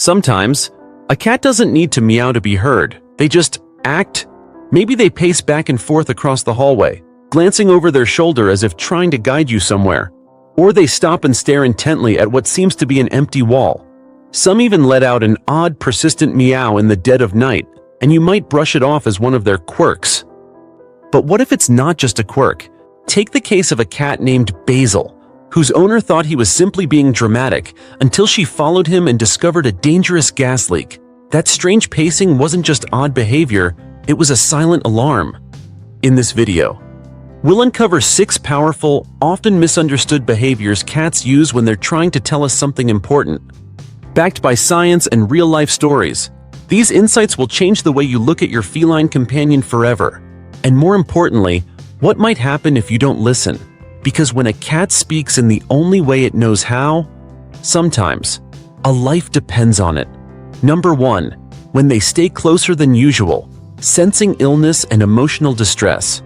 Sometimes, a cat doesn't need to meow to be heard. They just act. Maybe they pace back and forth across the hallway, glancing over their shoulder as if trying to guide you somewhere. Or they stop and stare intently at what seems to be an empty wall. Some even let out an odd, persistent meow in the dead of night, and you might brush it off as one of their quirks. But what if it's not just a quirk? Take the case of a cat named Basil, whose owner thought he was simply being dramatic until she followed him and discovered a dangerous gas leak. That strange pacing wasn't just odd behavior, it was a silent alarm. In this video, we'll uncover 6 powerful, often misunderstood behaviors cats use when they're trying to tell us something important. Backed by science and real-life stories, these insights will change the way you look at your feline companion forever. And more importantly, what might happen if you don't listen? Because when a cat speaks in the only way it knows how, sometimes a life depends on it. Number 1. When they stay closer than usual, sensing illness and emotional distress.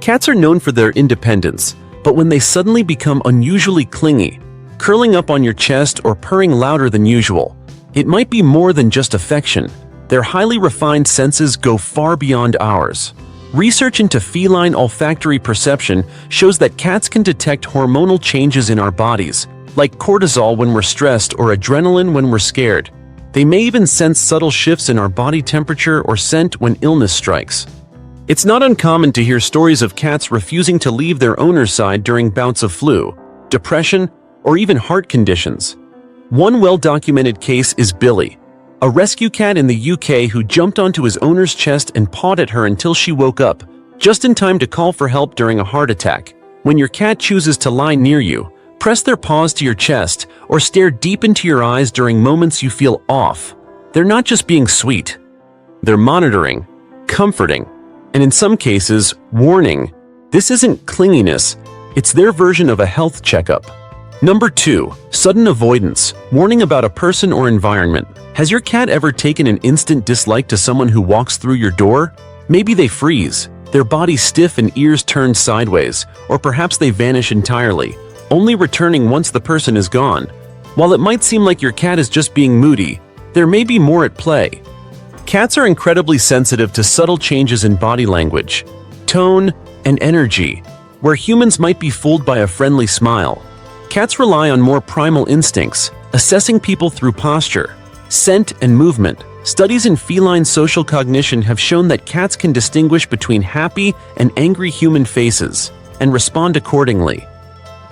Cats are known for their independence, but when they suddenly become unusually clingy, curling up on your chest or purring louder than usual, it might be more than just affection. Their highly refined senses go far beyond ours. Research into feline olfactory perception shows that cats can detect hormonal changes in our bodies, like cortisol when we're stressed or adrenaline when we're scared. They may even sense subtle shifts in our body temperature or scent when illness strikes. It's not uncommon to hear stories of cats refusing to leave their owner's side during bouts of flu, depression, or even heart conditions. One well-documented case is Billy, a rescue cat in the UK who jumped onto his owner's chest and pawed at her until she woke up, just in time to call for help during a heart attack. When your cat chooses to lie near you, press their paws to your chest or stare deep into your eyes during moments you feel off. They're not just being sweet. They're monitoring, comforting, and in some cases, warning. This isn't clinginess, it's their version of a health checkup. Number 2. Sudden avoidance, warning about a person or environment. Has your cat ever taken an instant dislike to someone who walks through your door? Maybe they freeze, their body stiff and ears turned sideways, or perhaps they vanish entirely, only returning once the person is gone. While it might seem like your cat is just being moody, there may be more at play. Cats are incredibly sensitive to subtle changes in body language, tone, and energy. Where humans might be fooled by a friendly smile, cats rely on more primal instincts, assessing people through posture, scent, and movement. Studies in feline social cognition have shown that cats can distinguish between happy and angry human faces and respond accordingly.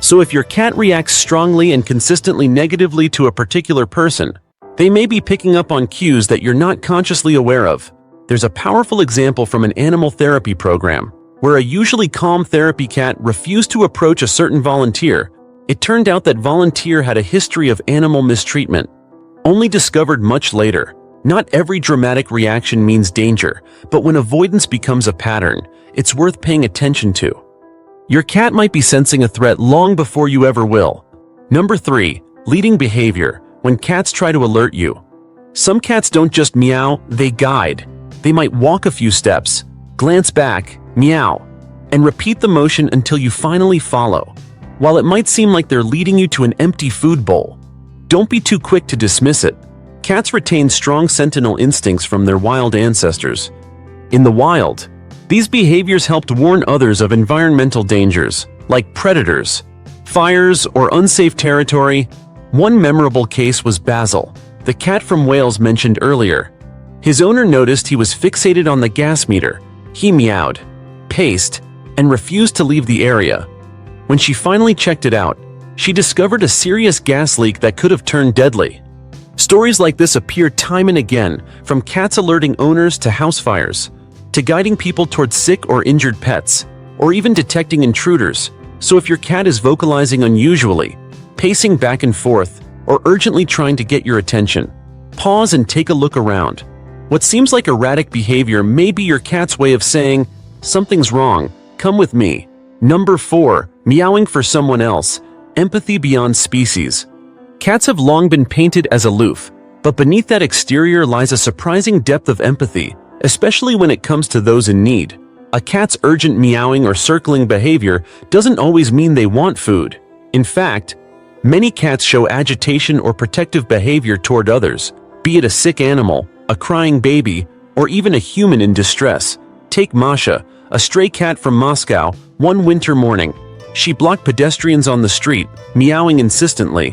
So if your cat reacts strongly and consistently negatively to a particular person, they may be picking up on cues that you're not consciously aware of. There's a powerful example from an animal therapy program, where a usually calm therapy cat refused to approach a certain volunteer. It turned out that volunteer had a history of animal mistreatment, only discovered much later. Not every dramatic reaction means danger, but when avoidance becomes a pattern, it's worth paying attention to. Your cat might be sensing a threat long before you ever will. Number 3. Leading behavior, when cats try to alert you. Some cats don't just meow, they guide. They might walk a few steps, glance back, meow, and repeat the motion until you finally follow. While it might seem like they're leading you to an empty food bowl, don't be too quick to dismiss it. Cats retain strong sentinel instincts from their wild ancestors. In the wild, these behaviors helped warn others of environmental dangers, like predators, fires, or unsafe territory. One memorable case was Basil, the cat from Wales mentioned earlier. His owner noticed he was fixated on the gas meter. He meowed, paced, and refused to leave the area. When she finally checked it out, she discovered a serious gas leak that could have turned deadly. Stories like this appear time and again, from cats alerting owners to house fires, to guiding people towards sick or injured pets, or even detecting intruders. So if your cat is vocalizing unusually, pacing back and forth, or urgently trying to get your attention, pause and take a look around. What seems like erratic behavior may be your cat's way of saying, "Something's wrong, come with me." Number 4. Meowing for someone else, empathy beyond species. Cats have long been painted as aloof, but beneath that exterior lies a surprising depth of empathy, especially when it comes to those in need. A cat's urgent meowing or circling behavior doesn't always mean they want food. In fact, many cats show agitation or protective behavior toward others, Be it a sick animal, a crying baby, or even a human in distress. Take Masha, a stray cat from Moscow, one winter morning. She blocked pedestrians on the street, meowing insistently.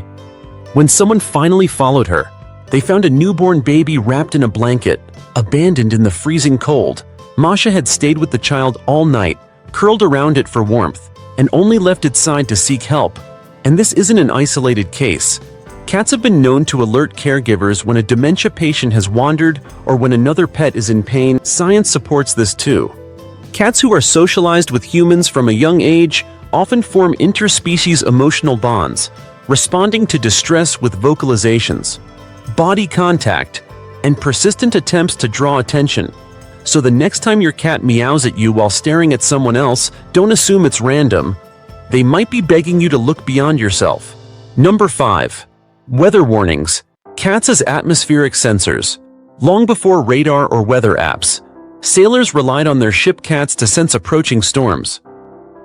When someone finally followed her, they found a newborn baby wrapped in a blanket, abandoned in the freezing cold. Masha had stayed with the child all night, curled around it for warmth, and only left its side to seek help. And this isn't an isolated case. Cats have been known to alert caregivers when a dementia patient has wandered or when another pet is in pain. Science supports this too. Cats who are socialized with humans from a young age often form interspecies emotional bonds, responding to distress with vocalizations, body contact, and persistent attempts to draw attention. So the next time your cat meows at you while staring at someone else, don't assume it's random. They might be begging you to look beyond yourself. Number 5. Weather warnings. Cats as atmospheric sensors. Long before radar or weather apps, sailors relied on their ship cats to sense approaching storms.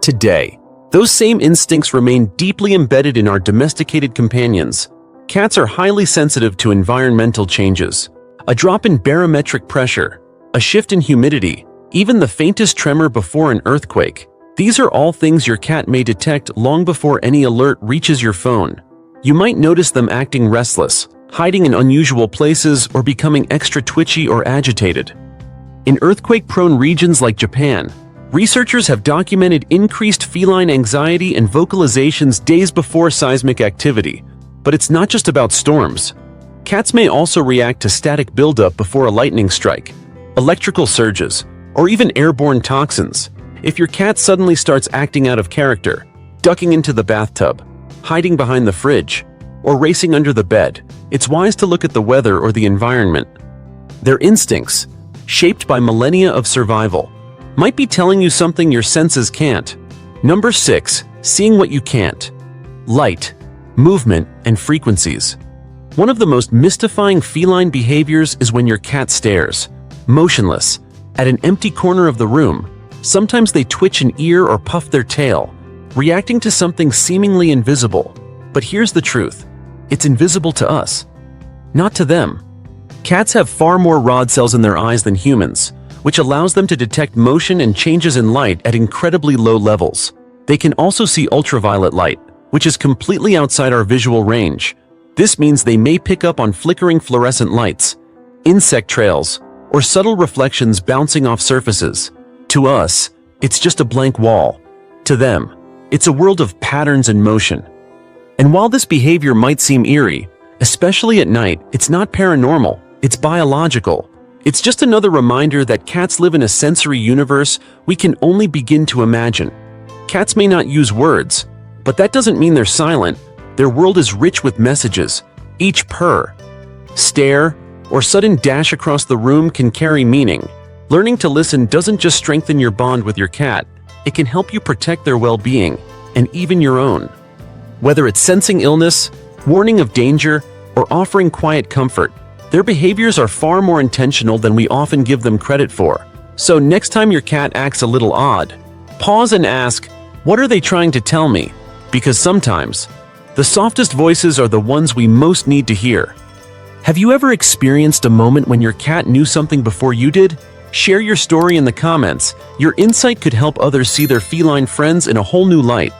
Today, those same instincts remain deeply embedded in our domesticated companions. Cats are highly sensitive to environmental changes. A drop in barometric pressure, a shift in humidity, even the faintest tremor before an earthquake. These are all things your cat may detect long before any alert reaches your phone. You might notice them acting restless, hiding in unusual places, or becoming extra twitchy or agitated. In earthquake-prone regions like Japan, researchers have documented increased feline anxiety and vocalizations days before seismic activity. But it's not just about storms. Cats may also react to static buildup before a lightning strike, electrical surges, or even airborne toxins. If your cat suddenly starts acting out of character, ducking into the bathtub, hiding behind the fridge, or racing under the bed, it's wise to look at the weather or the environment. Their instincts, shaped by millennia of survival, might be telling you something your senses can't. Number 6. Seeing what you can't. Light, movement, and frequencies. One of the most mystifying feline behaviors is when your cat stares, motionless, at an empty corner of the room. Sometimes they twitch an ear or puff their tail, reacting to something seemingly invisible. But here's the truth. It's invisible to us, not to them. Cats have far more rod cells in their eyes than humans, which allows them to detect motion and changes in light at incredibly low levels. They can also see ultraviolet light, which is completely outside our visual range. This means they may pick up on flickering fluorescent lights, insect trails, or subtle reflections bouncing off surfaces. To us, it's just a blank wall. To them, it's a world of patterns and motion. And while this behavior might seem eerie, especially at night, it's not paranormal, it's biological. It's just another reminder that cats live in a sensory universe we can only begin to imagine. Cats may not use words, but that doesn't mean they're silent. Their world is rich with messages. Each purr, stare, or sudden dash across the room can carry meaning. Learning to listen doesn't just strengthen your bond with your cat, it can help you protect their well-being, and even your own. Whether it's sensing illness, warning of danger, or offering quiet comfort, their behaviors are far more intentional than we often give them credit for. So next time your cat acts a little odd, pause and ask, what are they trying to tell me? Because sometimes, the softest voices are the ones we most need to hear. Have you ever experienced a moment when your cat knew something before you did? Share your story in the comments. Your insight could help others see their feline friends in a whole new light.